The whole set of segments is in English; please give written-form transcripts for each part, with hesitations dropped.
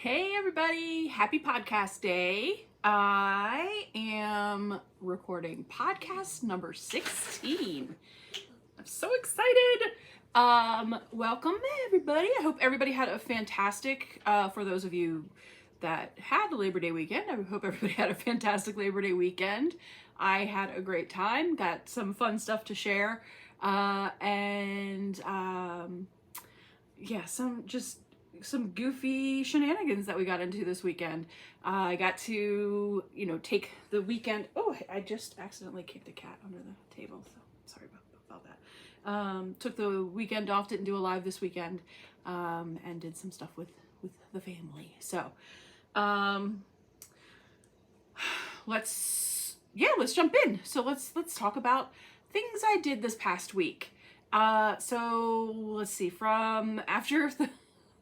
Hey everybody, happy podcast day. I am recording podcast number 16. I'm so excited. Welcome everybody. I hope everybody had a fantastic, for those of you that had a Labor Day weekend, I hope everybody had a fantastic Labor Day weekend. I had a great time, got some fun stuff to share, some goofy shenanigans that we got into this weekend. I got to, take the weekend. Oh, I just accidentally kicked a cat under the table, so sorry about that. Took the weekend off, didn't do a live this weekend, and did some stuff with the family. So, let's jump in. So let's talk about things I did this past week. So let's see, from after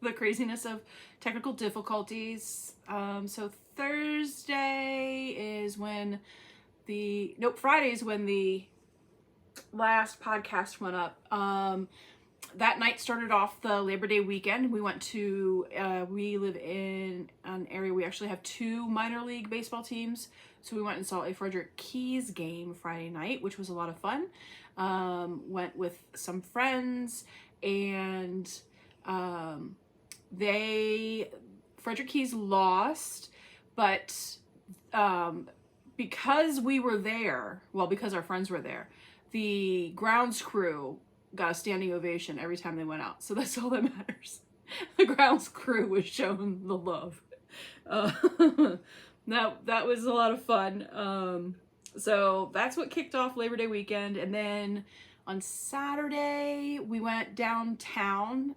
the craziness of technical difficulties. So Thursday is when Friday is when the last podcast went up. That night started off the Labor Day weekend. We went to, we live in an area, we actually have two minor league baseball teams. So we went and saw a Frederick Keys game Friday night, which was a lot of fun. Went with some friends, and Frederick Keys lost, but because we were there, because our friends were there, the grounds crew got a standing ovation every time they went out. So that's all that matters. The grounds crew was shown the love. That was a lot of fun. So that's what kicked off Labor Day weekend. And then on Saturday, we went downtown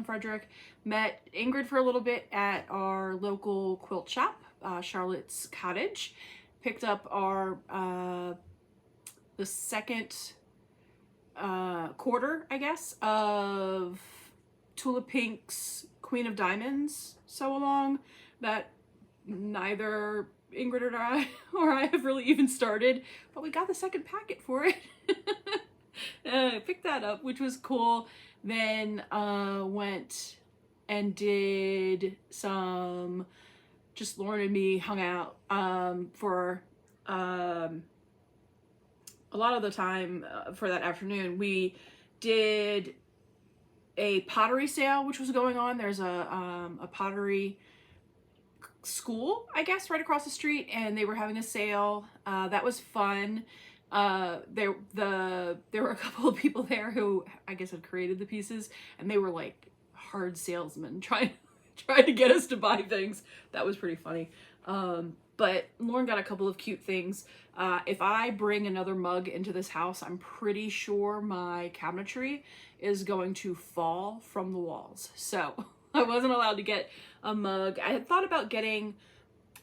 Frederick, met Ingrid for a little bit at our local quilt shop, Charlotte's Cottage, picked up our, the second quarter, I guess, of Tula Pink's Queen of Diamonds sew along that neither Ingrid or I have really even started, but we got the second packet for it. Picked that up, which was cool. Then went and did some, just Lauren and me hung out for a lot of the time for that afternoon. We did a pottery sale, which was going on. There's a pottery school, I guess, right across the street, and they were having a sale. That was fun. There were a couple of people there who I guess had created the pieces, and they were like hard salesmen trying to get us to buy things. That was pretty funny. But Lauren got a couple of cute things. If I bring another mug into this house, I'm pretty sure my cabinetry is going to fall from the walls. So I wasn't allowed to get a mug. I had thought about getting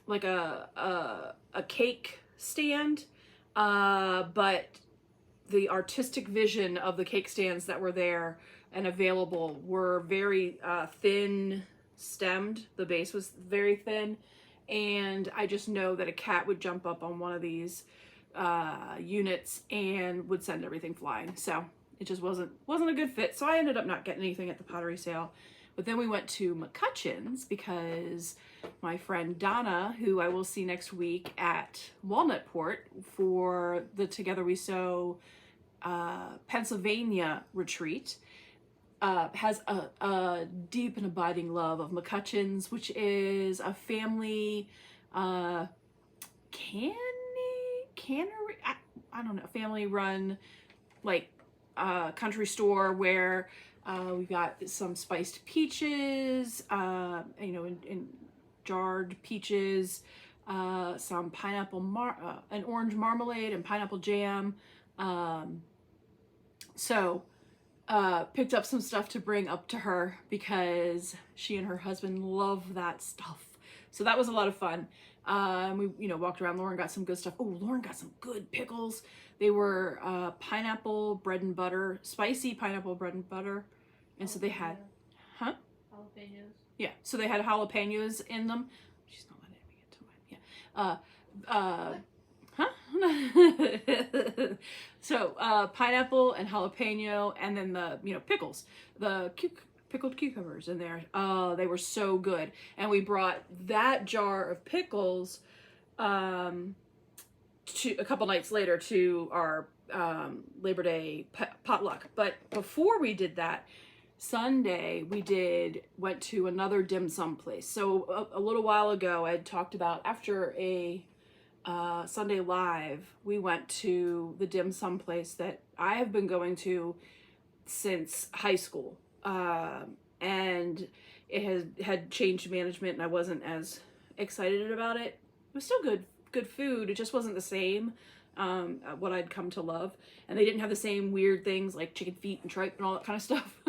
like a cake stand, but the artistic vision of the cake stands that were there and available were very thin stemmed. The base was very thin, and I just know that a cat would jump up on one of these units and would send everything flying. So it just wasn't a good fit. So I ended up not getting anything at the pottery sale. But then we went to McCutcheon's because my friend Donna, who I will see next week at Walnutport for the Together We Sew Pennsylvania retreat, has a deep and abiding love of McCutcheon's, which is a family cannery, I don't know, family run like country store where we got some spiced peaches, in jarred peaches, some pineapple, an orange marmalade and pineapple jam. Picked up some stuff to bring up to her because she and her husband love that stuff. So that was a lot of fun. We, walked around. Lauren got some good stuff. Oh, Lauren got some good pickles. They were pineapple bread and butter, spicy pineapple bread and butter. And so they had, Jalapenos. Yeah, so they had jalapenos in them. She's not letting me get to mine. Yeah. So pineapple and jalapeno, and then the pickles. The pickled cucumbers in there. Oh, they were so good. And we brought that jar of pickles to a couple nights later to our Labor Day potluck. But before we did that, Sunday we went to another dim sum place. So a little while ago I had talked about, after a Sunday Live, we went to the dim sum place that I have been going to since high school. And it had changed management and I wasn't as excited about it. It was still good food. It just wasn't the same, what I'd come to love. And they didn't have the same weird things like chicken feet and tripe and all that kind of stuff.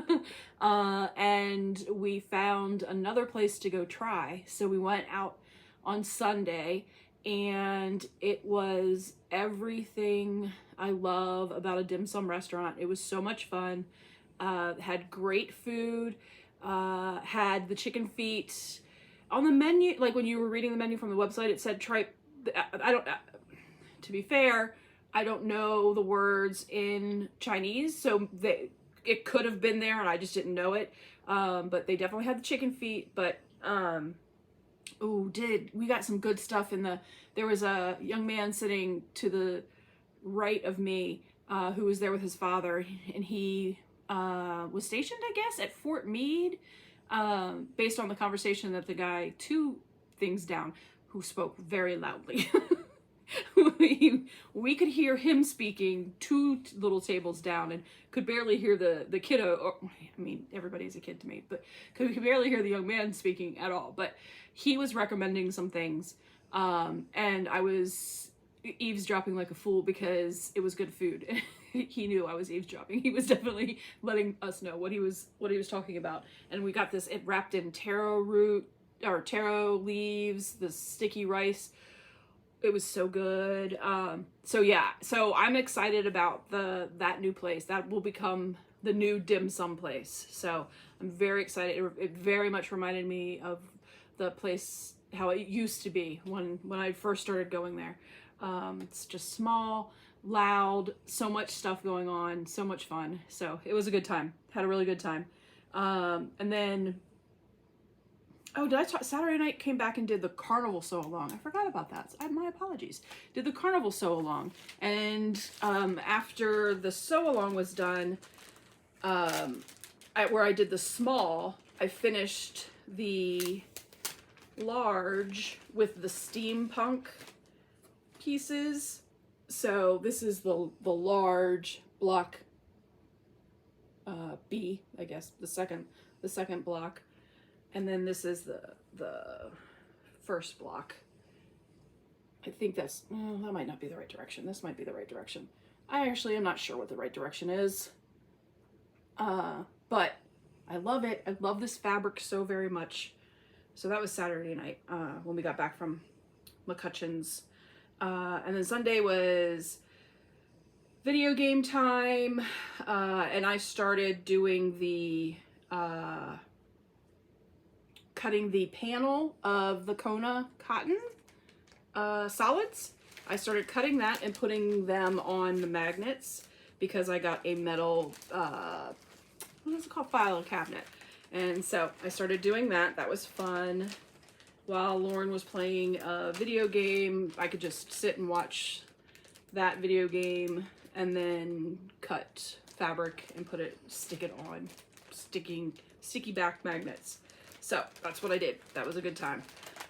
And we found another place to go try. So we went out on Sunday, and it was everything I love about a dim sum restaurant. It was so much fun. Had great food, had the chicken feet on the menu. Like when you were reading the menu from the website, it said tripe. To be fair, I don't know the words in Chinese, so it could have been there and I just didn't know it. But they definitely had the chicken feet. But we got some good stuff there was a young man sitting to the right of me, who was there with his father, and he was stationed, I guess, at Fort Meade, based on the conversation that the guy 2 things down, who spoke very loudly. We could hear him speaking 2 little tables down, and could barely hear the kiddo, or, I mean, everybody's a kid to me, but could barely hear the young man speaking at all. But he was recommending some things, and I was eavesdropping like a fool because it was good food. He knew I was eavesdropping. He was definitely letting us know what he was talking about. And we got it wrapped in taro leaves, the sticky rice. It was so good. So I'm excited about that new place. That will become the new dim sum place. So I'm very excited. It very much reminded me of the place, how it used to be when I first started going there. It's just small, loud, so much stuff going on, so much fun. So it was a good time. Had a really good time. And then, Saturday night came back and did the carnival sew along. I forgot about that. My apologies. Did the carnival sew along, and after the sew along was done, where I did the small, I finished the large with the steampunk pieces. So this is the large block B, I guess, the second block. And then this is the first block. I think that might not be the right direction. This might be the right direction. I actually am not sure what the right direction is. But I love it. I love this fabric so very much. So that was Saturday night, when we got back from McCutcheon's. And then Sunday was video game time. And I started doing the, cutting the panel of the Kona cotton solids. I started cutting that and putting them on the magnets because I got a metal, what is it called, file cabinet. And so I started doing that. That was fun. While Lauren was playing a video game, I could just sit and watch that video game and then cut fabric and stick it on sticky back magnets. So that's what I did. That was a good time.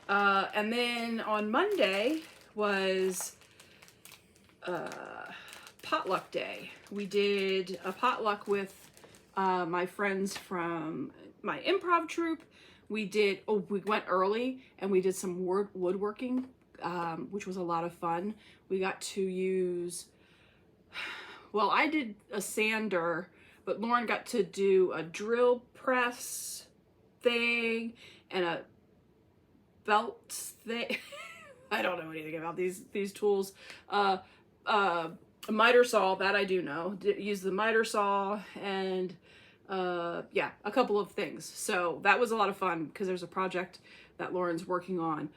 And then on Monday was potluck day. We did a potluck with my friends from my improv troupe. We went early and we did some woodworking, which was a lot of fun. We got to use, well, I did a sander, but Lauren got to do a drill press thing and a belt thing. I don't know anything about these tools. A miter saw, that I do know. Use the miter saw and yeah, a couple of things. So that was a lot of fun because there's a project that Lauren's working on.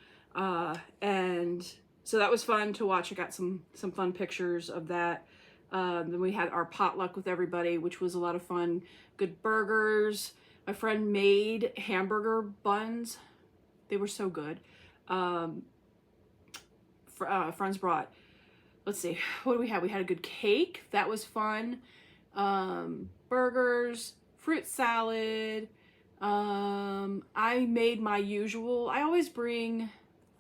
And so that was fun to watch. I got some fun pictures of that. Then we had our potluck with everybody, which was a lot of fun. Good burgers. My friend made hamburger buns. They were so good. Friends brought, let's see, what do we have? We had a good cake. That was fun. Burgers, fruit salad. I made my usual. I always bring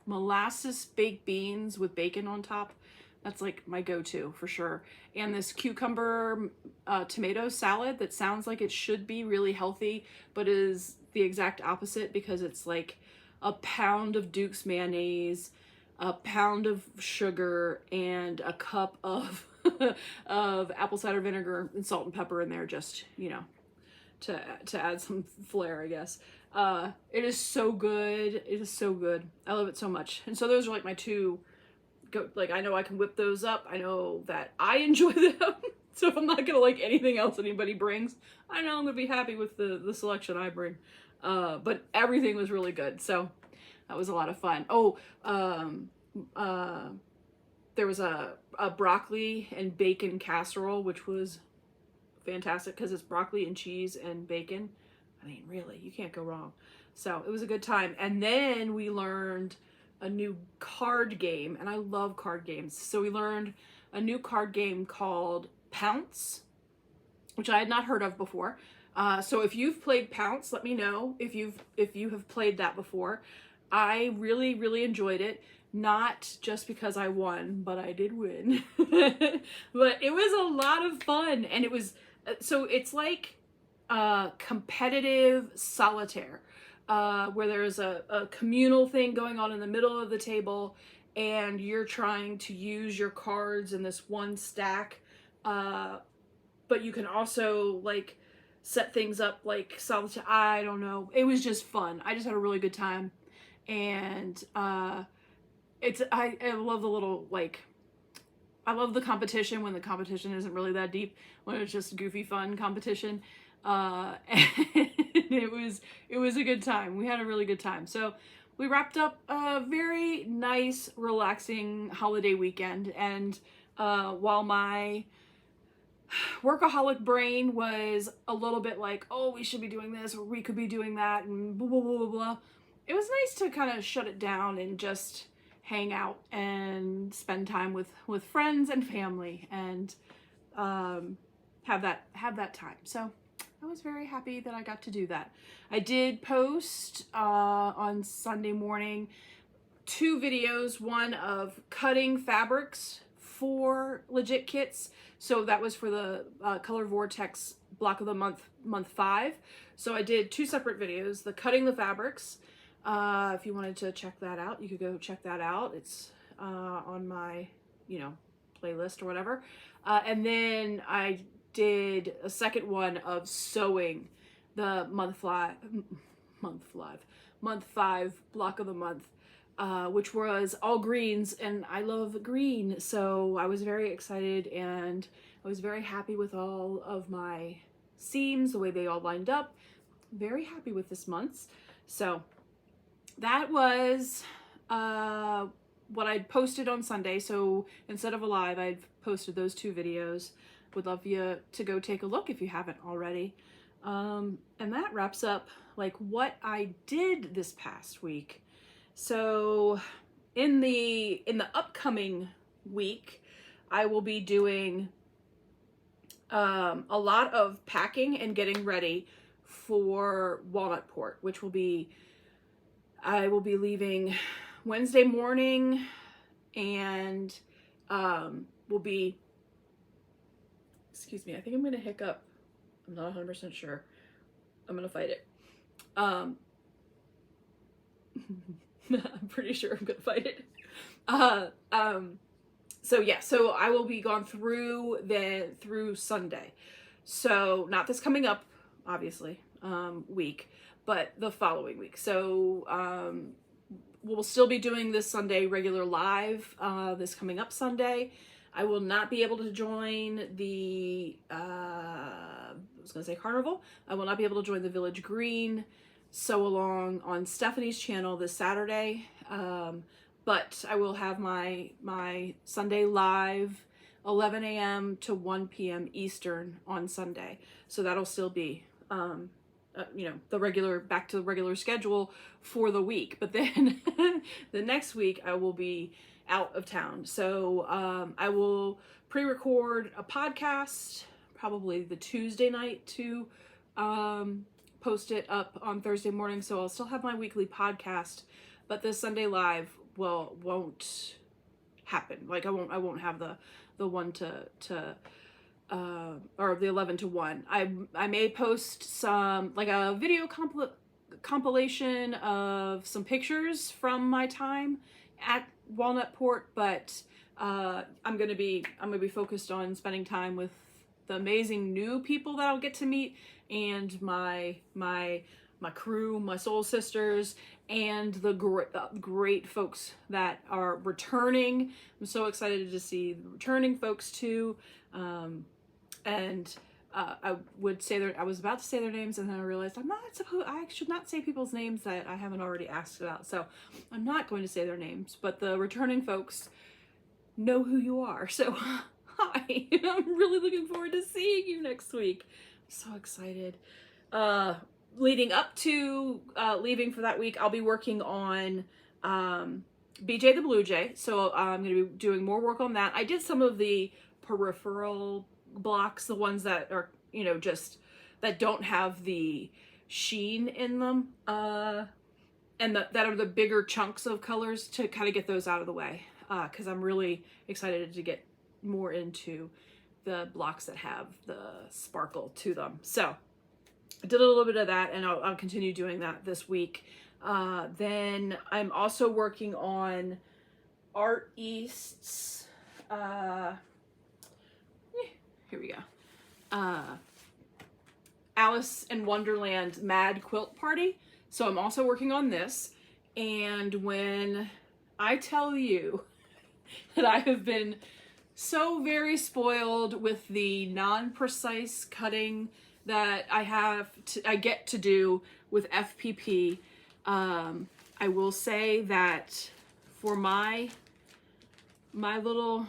molasses baked beans with bacon on top. That's like my go-to for sure. And this cucumber tomato salad that sounds like it should be really healthy, but is the exact opposite because it's like a pound of Duke's mayonnaise, a pound of sugar, and a cup of of apple cider vinegar and salt and pepper in there, just, you know, to add some flair, I guess. It is so good. It is so good. I love it so much. And so those are like my two like, I know I can whip those up. I know that I enjoy them. So if I'm not gonna like anything else anybody brings, I know I'm gonna be happy with the selection I bring. But everything was really good. So that was a lot of fun. Oh, there was a broccoli and bacon casserole, which was fantastic because it's broccoli and cheese and bacon. I mean, really, you can't go wrong. So it was a good time. And then we learned a new card game, and I love card games. So we learned a new card game called Pounce, which I had not heard of before. So if you've played Pounce, let me know if you have played that before. I really, really enjoyed it. Not just because I won, but I did win. But it was a lot of fun, and it was, so it's like competitive solitaire. Where there's a communal thing going on in the middle of the table, and you're trying to use your cards in this one stack, but you can also like set things up like solitaire. I don't know. It was just fun. I just had a really good time, and I love the little like. I love the competition when the competition isn't really that deep, when it's just goofy fun competition. And it was a good time. We had a really good time. So we wrapped up a very nice, relaxing holiday weekend. And while my workaholic brain was a little bit like, oh, we should be doing this, or we could be doing that, and blah, blah, blah, blah, blah, it was nice to kind of shut it down and just hang out and spend time with friends and family, and have that time. So I was very happy that I got to do that. I did post on Sunday morning 2 videos, one of cutting fabrics for Legit Kits. So that was for the Color Vortex Block of the month 5. So I did 2 separate videos, the cutting the fabrics. If you wanted to check that out, you could go check that out. It's on my, playlist or whatever. And then I did a second one of sewing the month 5 block of the month, which was all greens, and I love green, so I was very excited, and I was very happy with all of my seams, the way they all lined up. Very happy with this month's. So that was what I'd posted on Sunday. So instead of a live, I'd posted those 2 videos. Would love you to go take a look if you haven't already. And that wraps up like what I did this past week. So in the upcoming week, I will be doing a lot of packing and getting ready for Walnutport, which will be, I will be leaving Wednesday morning, and will be, excuse me, I think I'm gonna hiccup. I'm not 100% sure. I'm gonna fight it. I'm pretty sure I'm gonna fight it. So yeah, so I will be gone through Sunday. So not this coming up, obviously, week, but the following week. So we'll still be doing this Sunday regular live, this coming up Sunday. I will not be able to join the, I was going to say carnival. I will not be able to join the Village Green sew along on Stephanie's channel this Saturday. But I will have my Sunday live 11 a.m. to 1 p.m. Eastern on Sunday. So that'll still be back to the regular schedule for the week. But then the next week I will be out of town. So I will pre-record a podcast probably the Tuesday night to post it up on Thursday morning. So I'll still have my weekly podcast, but the Sunday live won't happen. Like I won't have the 1 to or the 11 to 1. I may post some, like a video compilation of some pictures from my time at Walnut Port, but I'm gonna be focused on spending time with the amazing new people that I'll get to meet, and my crew, my soul sisters, and the great folks that are returning. I'm so excited to see the returning folks too. I was about to say their names, and then I realized I should not say people's names that I haven't already asked about. So I'm not going to say their names, but the returning folks know who you are. So hi, I'm really looking forward to seeing you next week. I'm so excited. Leading up to leaving for that week, I'll be working on BJ the Blue Jay. So I'm going to be doing more work on that. I did some of the peripheral blocks, the ones that are, just that don't have the sheen in them, and that are the bigger chunks of colors, to kind of get those out of the way, because I'm really excited to get more into the blocks that have the sparkle to them. So I did a little bit of that, and I'll continue doing that this week. Then I'm also working on Art East's, here we go, Alice in Wonderland Mad Quilt Party. So I'm also working on this, and when I tell you that I have been so very spoiled with the non-precise cutting that I get to do with FPP, I will say that for my little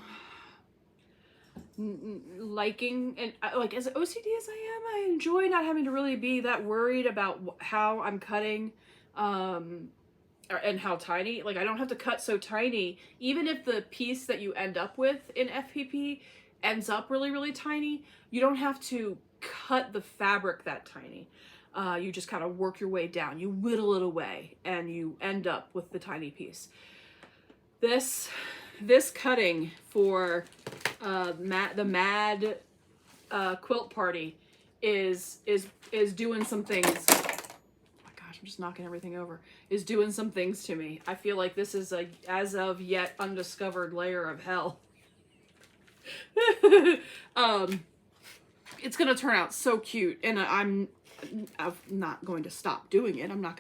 liking, and like as OCD as I am, I enjoy not having to really be that worried about how I'm cutting, and how tiny. Like I don't have to cut so tiny, even if the piece that you end up with in FPP ends up really, really tiny. You don't have to cut the fabric that tiny. You just kind of work your way down. You whittle it away, and you end up with the tiny piece. This cutting for the Mad Quilt Party is doing some things. Oh my gosh, I'm just knocking everything over. Is doing some things to me. I feel like this is a as of yet undiscovered layer of hell. It's gonna turn out so cute, and I'm not going to stop doing it. I'm not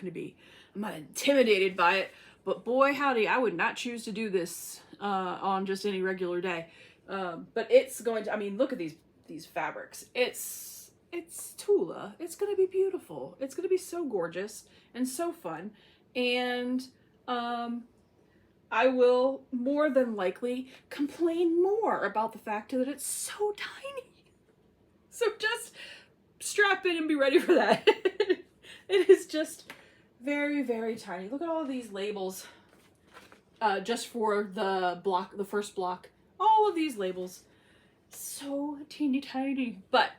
intimidated by it, but boy howdy, I would not choose to do this on just any regular day. But it's going to, look at these fabrics. It's Tula. It's gonna be beautiful. It's gonna be so gorgeous and so fun, and I will more than likely complain more about the fact that it's so tiny. So just strap in and be ready for that. It is just very, very tiny. Look at all of these labels, just for the first block. All of these labels, so teeny tiny, but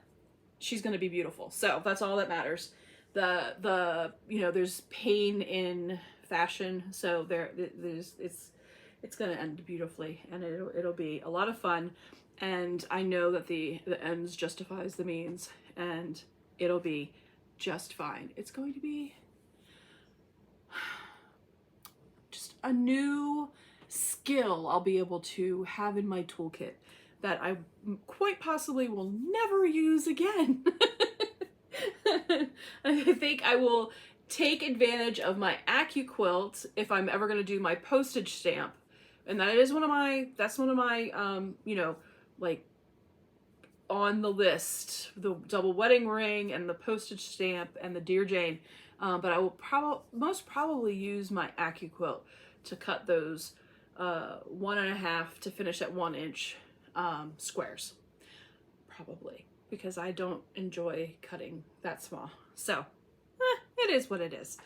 she's gonna be beautiful. So that's all that matters. There's pain in fashion, so it's gonna end beautifully, and it'll be a lot of fun. And I know that the ends justifies the means, and it'll be just fine. It's going to be just a new skill I'll be able to have in my toolkit that I quite possibly will never use again. I think I will take advantage of my AccuQuilt if I'm ever going to do my postage stamp, and that's one of my like on the list, the double wedding ring and the postage stamp and the Dear Jane. But I will most probably use my AccuQuilt to cut those 1.5 to finish at 1 inch squares, probably, because I don't enjoy cutting that small. So is what it is.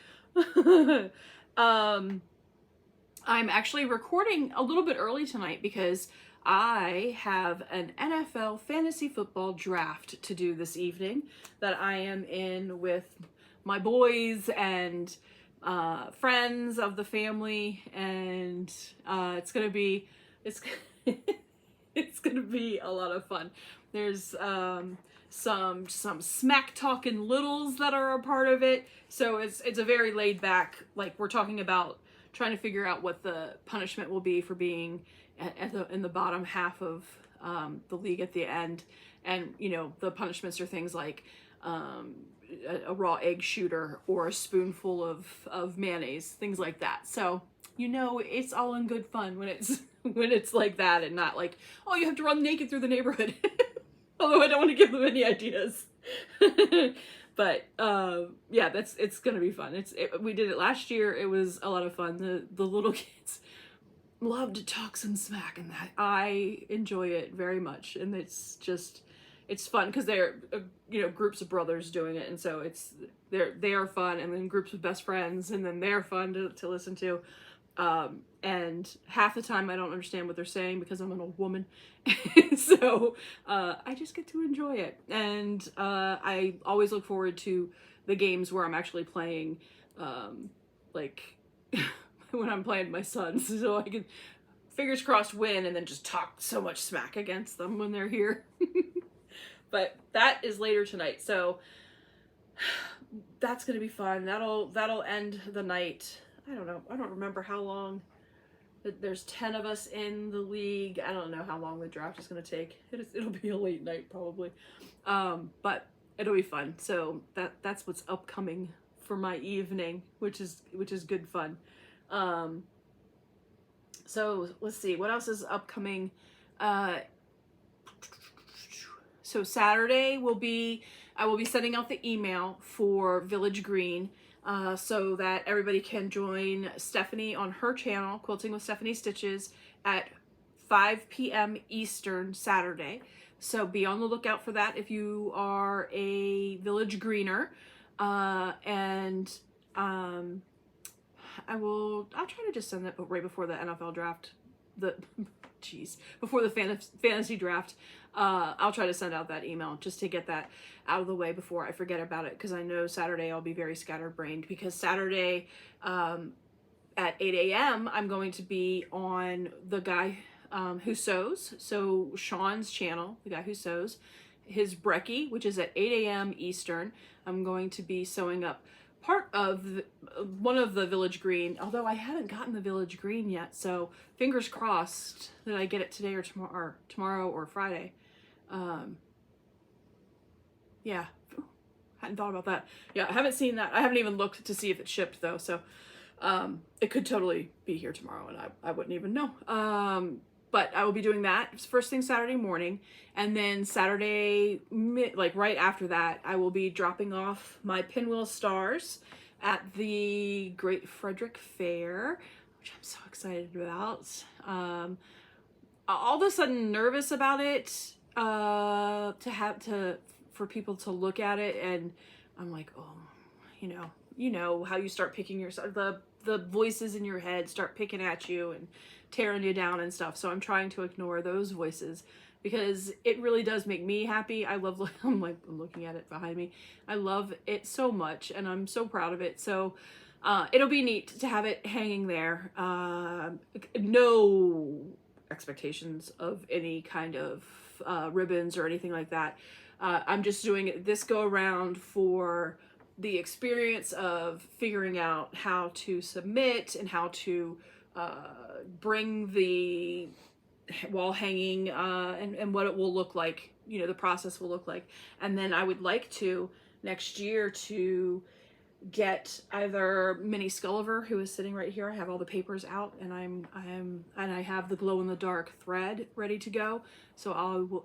I'm actually recording a little bit early tonight because I have an NFL fantasy football draft to do this evening that I am in with my boys and friends of the family, and it's gonna be it's gonna be a lot of fun. There's some smack talking littles that are a part of it, so it's a very laid back, like, we're talking about trying to figure out what the punishment will be for being in the bottom half of the league at the end. And you know, the punishments are things like a raw egg shooter or a spoonful of mayonnaise, things like that. So you know, it's all in good fun when it's when it's like that, and not like, oh, you have to run naked through the neighborhood. Although I don't want to give them any ideas. But yeah, it's gonna be fun. We did it last year. It was a lot of fun. The little kids love to talk some smack, and that I enjoy it very much. And it's fun because they're you know, groups of brothers doing it, and so they are fun, and then groups of best friends, and then they're fun to listen to. And half the time I don't understand what they're saying because I'm an old woman. So I just get to enjoy it. And I always look forward to the games where I'm actually playing, like when I'm playing my sons, so I can, fingers crossed, win and then just talk so much smack against them when they're here. But that is later tonight, so that's gonna be fun. That'll end the night. I don't know. I don't remember how long. There's 10 of us in the league. I don't know how long the draft is going to take. It'll be a late night probably, but it'll be fun. So that's what's upcoming for my evening, which is good fun. So let's see what else is upcoming. So Saturday I will be sending out the email for Village Green. So that everybody can join Stephanie on her channel, Quilting with Stephanie Stitches, at 5 p.m. Eastern Saturday. So be on the lookout for that if you are a Village Greener. I'll try to just send that right before the NFL draft. Before the fantasy draft. I'll try to send out that email just to get that out of the way before I forget about it, because I know Saturday I'll be very scatterbrained, because Saturday at 8 a.m. I'm going to be on the guy who sews, so Sean's channel, the guy who sews, his brekkie, which is at 8 a.m. Eastern. I'm going to be sewing up part of one of the Village Green, although I haven't gotten the Village Green yet, so fingers crossed that I get it today or tomorrow or Friday. Yeah, hadn't thought about that. Yeah, I haven't seen that. I haven't even looked to see if it shipped though, so it could totally be here tomorrow and I wouldn't even know. But I will be doing that first thing Saturday morning, and then Saturday, like right after that, I will be dropping off my Pinwheel Stars at the Great Frederick Fair, which I'm so excited about. All of a sudden nervous about it, for people to look at it, and I'm like, oh, you know how you start picking yourself, the voices in your head start picking at you and tearing you down and stuff. So I'm trying to ignore those voices because it really does make me happy. I'm looking at it behind me. I love it so much and I'm so proud of it. So it'll be neat to have it hanging there. No expectations of any kind of ribbons or anything like that. I'm just doing it this go around for the experience of figuring out how to submit and how to bring the wall hanging and what it will look like, the process will look like. And then I would like to next year to get either Minnie Sculliver, who is sitting right here. I have all the papers out, and I have the glow in the dark thread ready to go. So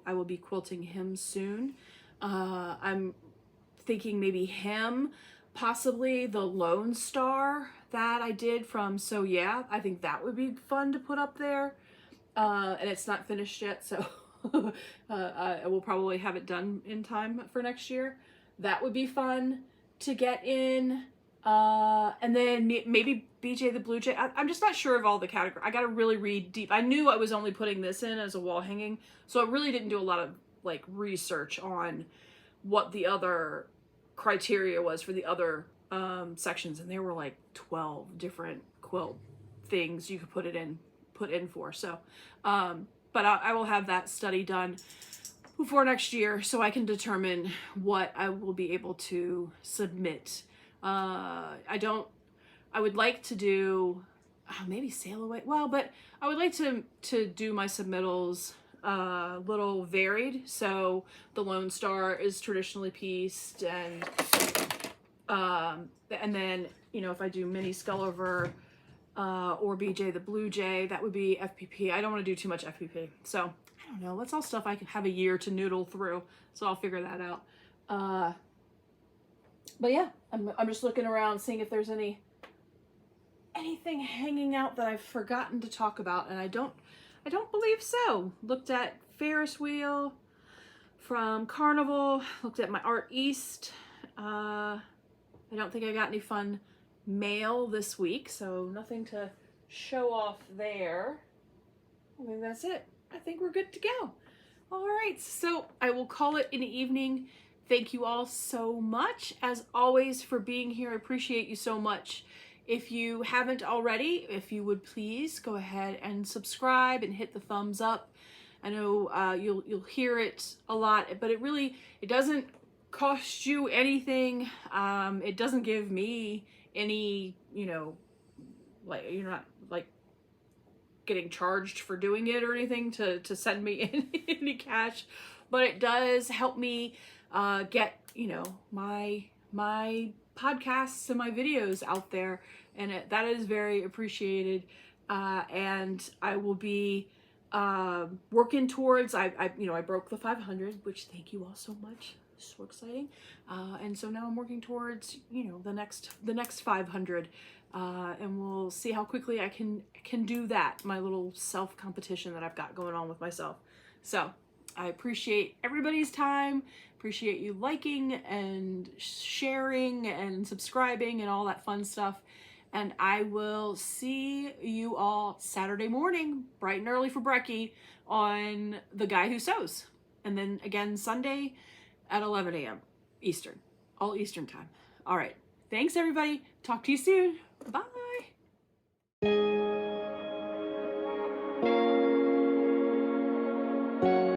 I will be quilting him soon. I'm thinking maybe him, possibly the Lone Star that I did from So Yeah. I think that would be fun to put up there. And it's not finished yet, so I will probably have it done in time for next year. That would be fun to get in. And then maybe BJ the Blue Jay. I'm just not sure of all the categories. I got to really read deep. I knew I was only putting this in as a wall hanging, so I really didn't do a lot of like research on what the other criteria was for the other sections, and there were like 12 different quilt things you could put in for. So, but I will have that study done before next year so I can determine what I will be able to submit. I would like to do maybe sail away. Well, but I would like to do my submittals little varied. So the Lone Star is traditionally pieced, and then, you know, if I do mini Skullover or BJ the Blue Jay, that would be FPP. I don't want to do too much FPP. So I don't know. That's all stuff I can have a year to noodle through. So I'll figure that out. But yeah, I'm just looking around, seeing if there's anything hanging out that I've forgotten to talk about, and I don't believe so. Looked at Ferris wheel from Carnival. Looked at my Art East. I don't think I got any fun mail this week, so nothing to show off there. I think that's it. I think we're good to go. All right, so I will call it an evening. Thank you all so much, as always, for being here. I appreciate you so much. If you haven't already, if you would please go ahead and subscribe and hit the thumbs up. I know you'll hear it a lot, but it doesn't cost you anything. It doesn't give me any, you know, like, you're not like getting charged for doing it or anything to send me any cash, but it does help me get, you know, my podcasts and my videos out there, and that is very appreciated. And I will be working towards, I broke the 500, which thank you all so much. So exciting. And so now I'm working towards, you know, the next 500, and we'll see how quickly I can do that, my little self competition that I've got going on with myself. So I appreciate everybody's time, appreciate you liking and sharing and subscribing and all that fun stuff. And I will see you all Saturday morning, bright and early for brekkie, on The Guy Who Sews. And then again Sunday at 11 a.m. Eastern, all Eastern time. All right. Thanks, everybody. Talk to you soon. Bye.